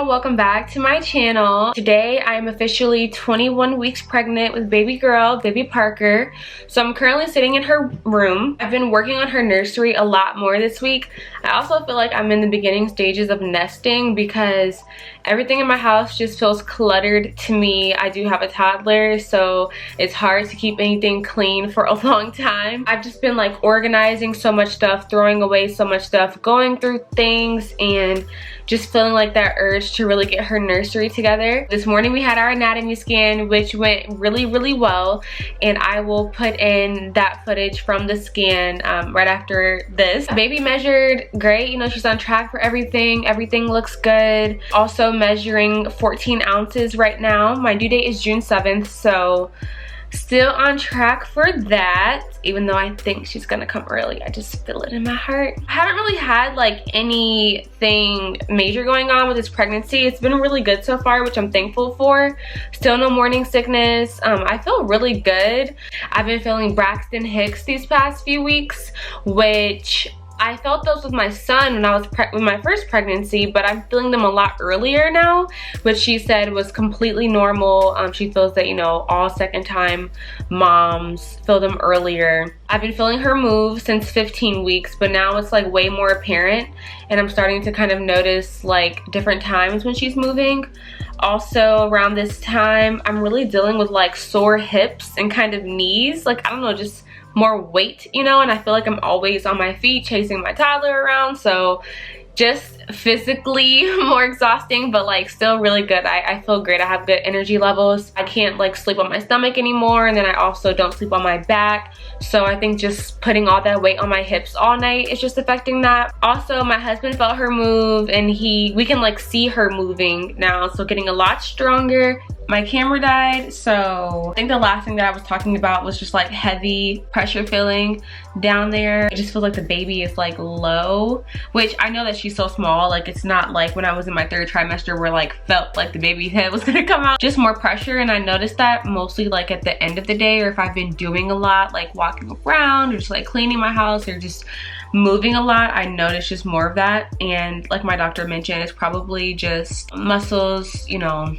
welcome back to my channel. Today I am officially 21 weeks pregnant with baby girl, baby Parker. So I'm currently sitting in her room. I've been working on her nursery a lot more this week. I also feel like I'm in the beginning stages of nesting because everything in my house just feels cluttered to me. I do have a toddler, so it's hard to keep anything clean for a long time. I've just been like organizing so much stuff, throwing away so much stuff, going through things, and just feeling like that urge to really get her nursery together. This morning we had our anatomy scan, which went really well, and I will put in that footage from the scan right after this. Baby measured great, you know, she's on track for everything. Everything looks good. Also measuring 14 ounces right now. My due date is June 7th, so still on track for that, even though I think she's gonna come early. I just feel it in my heart. I haven't really had like anything major going on with this pregnancy. It's been really good so far, which I'm thankful for. Still no morning sickness. I feel really good. I've been feeling Braxton Hicks these past few weeks, which I felt those with my son when I was with my first pregnancy, but I'm feeling them a lot earlier now, which she said was completely normal. She feels that, you know, all second time moms feel them earlier. I've been feeling her move since 15 weeks, but now it's like way more apparent, and I'm starting to kind of notice like different times when she's moving. Also around this time, I'm really dealing with like sore hips and kind of knees, like I don't know, just more weight, you know, and I feel like I'm always on my feet chasing my toddler around, so just physically more exhausting, but like still really good. I feel great. I have good energy levels. I can't like sleep on my stomach anymore, and then I also don't sleep on my back, so I think just putting all that weight on my hips all night is just affecting that. Also, my husband felt her move, and we can like see her moving now, so getting a lot stronger. My camera died, so I think the last thing that I was talking about was just like heavy pressure feeling down there. It just feels like the baby is like low, which I know that she's so small, like it's not like when I was in my third trimester where like felt like the baby's head was gonna come out. Just more pressure, and I noticed that mostly like at the end of the day, or if I've been doing a lot, like walking around or just like cleaning my house or just moving a lot, I noticed just more of that. And like my doctor mentioned, it's probably just muscles, you know,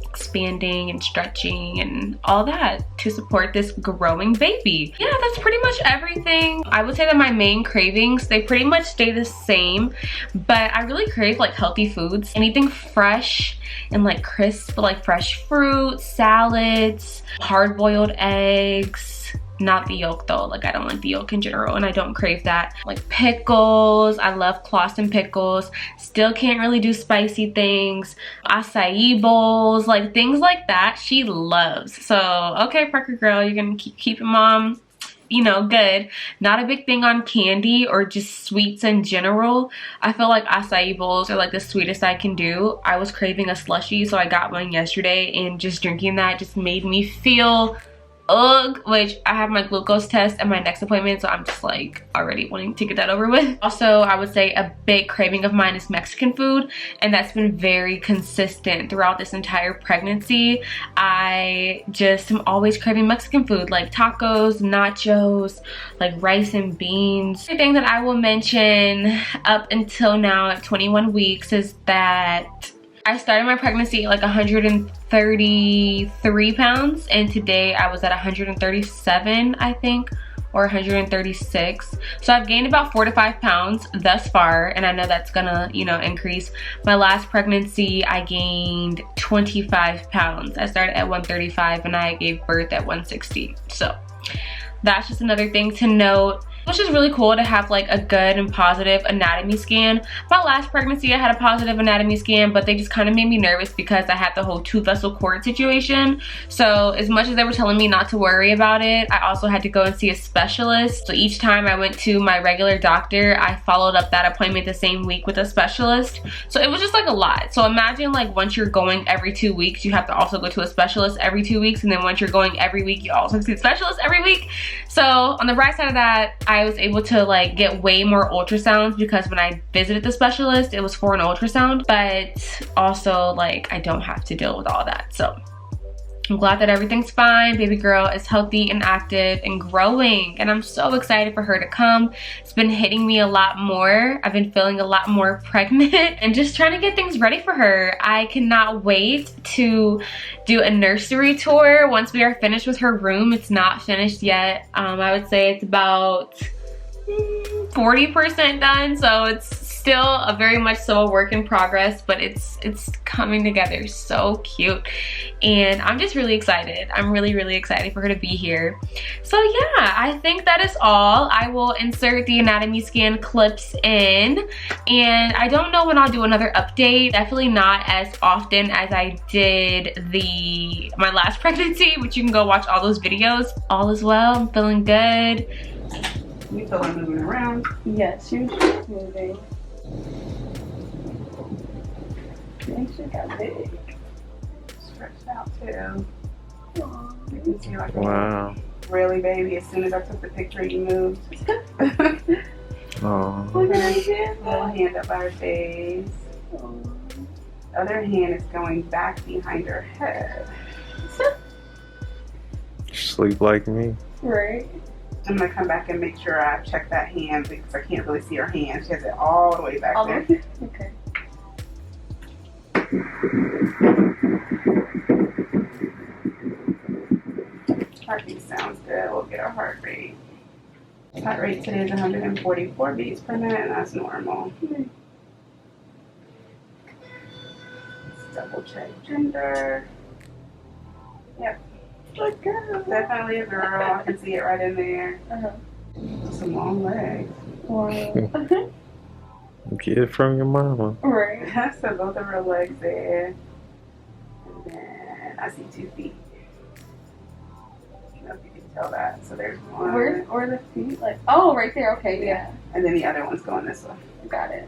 expanding and stretching and all that to support this growing baby. Yeah, that's pretty much everything. I would say that my main cravings, they pretty much stay the same, but I really crave like healthy foods, anything fresh and like crisp, like fresh fruit, salads, hard-boiled eggs. Not the yolk though, like I don't like the yolk in general, and I don't crave that. Like pickles, I love Clausen pickles. Still can't really do spicy things. Acai bowls, like things like that she loves. So okay, Parker girl, you're gonna keep your mom, you know, good. Not a big thing on candy or just sweets in general. I feel like acai bowls are like the sweetest I can do. I was craving a slushie, so I got one yesterday, and just drinking that just made me feel ugh, which I have my glucose test at my next appointment, so I'm just like already wanting to get that over with. Also, I would say a big craving of mine is Mexican food, and that's been very consistent throughout this entire pregnancy. I just am always craving Mexican food, like tacos, nachos, like rice and beans. The thing that I will mention up until now at 21 weeks is that I started my pregnancy at like 133 pounds, and today I was at 137, I think, or 136. So I've gained about 4 to 5 pounds thus far, and I know that's gonna, you know, increase. My last pregnancy, I gained 25 pounds. I started at 135 and I gave birth at 160. So that's just another thing to note. Which is really cool to have like a good and positive anatomy scan. My last pregnancy I had a positive anatomy scan, but they just kind of made me nervous because I had the whole 2 vessel cord situation. So as much as they were telling me not to worry about it, I also had to go and see a specialist. So each time I went to my regular doctor, I followed up that appointment the same week with a specialist. So it was just like a lot. So imagine like once you're going every 2 weeks, you have to also go to a specialist every 2 weeks, and then once you're going every week, you also see a specialist every week. So on the right side of that, I was able to like get way more ultrasounds, because when I visited the specialist, it was for an ultrasound, but also like I don't have to deal with all that. So I'm glad that everything's fine. Baby girl is healthy and active and growing, and I'm so excited for her to come. It's been hitting me a lot more. I've been feeling a lot more pregnant and just trying to get things ready for her. I cannot wait to do a nursery tour once we are finished with her room. It's not finished yet. I would say it's about 40% done, so it's still a very much so a work in progress, but it's coming together so cute, and I'm just really excited. I'm really excited for her to be here. So yeah, I think that is all. I will insert the anatomy scan clips in, and I don't know when I'll do another update. Definitely not as often as I did my last pregnancy, which you can go watch all those videos. All is well. I'm feeling good. You feel her moving around? Yes, she was moving. And she got big. Stretched out too. Aww. You can see like wow. Really, baby, as soon as I took the picture, you moved. Oh. Look at her hand. Little hand up by her face. Aww. The other hand is going back behind her head. Sleep like me. Right. I'm gonna come back and make sure I check that hand because I can't really see her hand. She has it all the way back there. Okay. Heartbeat sounds good. We'll get our heart rate. Heart rate today is 144 beats per minute, and that's normal. Let's double check gender. Yep. Good girl. Definitely a girl. I can see it right in there. Some long legs. Wow. Get it from your mama. Right. So both of her legs there. And then I see 2 feet. I don't know if you can tell that. So there's one. Where are the feet? Like, oh, right there. Okay, yeah. And then the other one's going this way. Got it.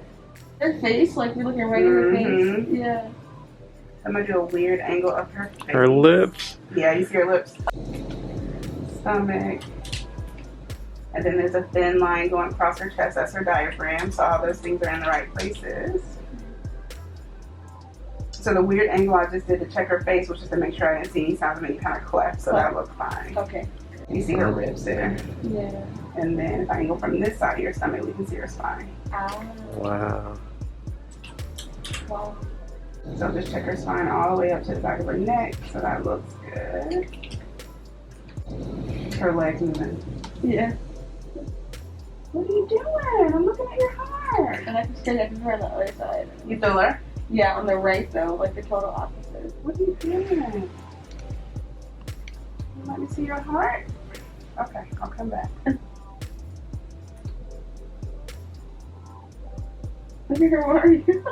Her face, like you're looking right in her face. Yeah. I'm gonna do a weird angle of her face. Her lips. Yeah, you see her lips. Stomach. And then there's a thin line going across her chest. That's her diaphragm. So all those things are in the right places. So the weird angle I just did to check her face was just to make sure I didn't see any signs of any kind of cleft. So that looked fine. Okay. You see her ribs there. Yeah. And then if I angle from this side of your stomach, we can see her spine. Wow. Wow. So just check her spine all the way up to the back of her neck. So that looks good. Her legs moving. Yeah. What are you doing? I'm looking at your heart. And I can still get her on the other side. You feel her? Yeah, on the right though, like the total opposite. What are you doing? Let me see your heart. Okay, I'll come back. Look at her, what are you?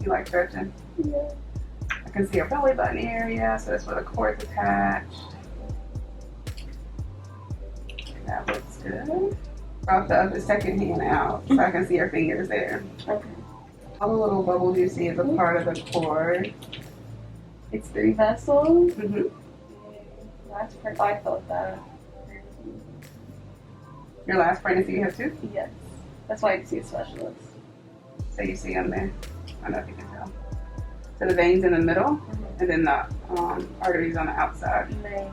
You like stretching? Yeah. I can see her belly button area, so that's where the cord's attached. That looks good. Brought the second hand out so I can see her fingers there. Okay. All the little bubbles you see is a part of the cord. It's 3 vessels. Mm-hmm. That's pretty. I felt that. Your last pregnancy you have 2? Yes. That's why I see a specialist. So you see them there. I don't know if you can tell. So the veins in the middle, and then the arteries on the outside. Nice.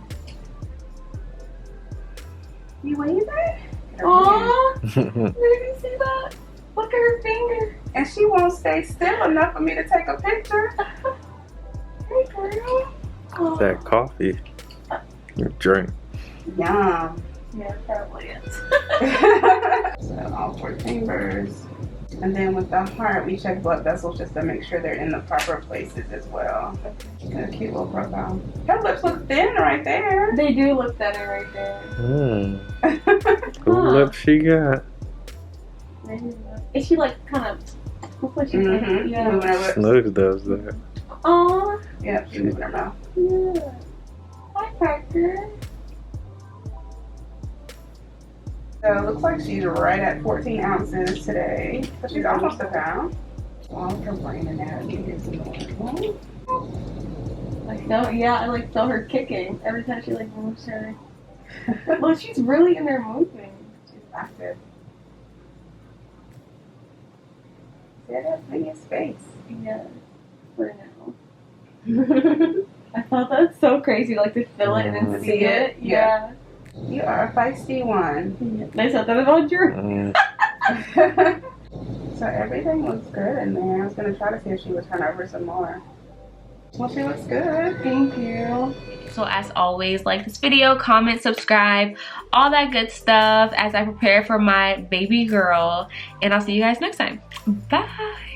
You wave it? Aww! Did you see that? Look at her finger. And she won't stay still enough for me to take a picture. Hey, girl. That coffee. Drink. Yum. Yeah, probably is. So all 4 chambers. And then with the heart, we check blood vessels just to make sure they're in the proper places as well. Got a cute little profile. Her lips look thin right there. They do look thinner right there. Cool lips she got. Is she like kind of? Look what she's like, yeah. Moving her lips. Snooze does that. Aww. Yeah, she's moving her mouth. Yeah. Hi, Parker. So it looks like she's right at 14 ounces today. So she's almost a pound. All her brain anatomy is normal. I feel her kicking every time she like moves her. Well, she's really in there moving. She's active. See, I got plenty of space. Yeah, for now. I thought that's so crazy, like to feel it and then see it. Yeah. You are a feisty one. They said that about you. So everything looks good in there. I was gonna try to see if she would turn over some more. Well, she looks good. Thank you. So as always, like this video, comment, subscribe, all that good stuff as I prepare for my baby girl. And I'll see you guys next time. Bye.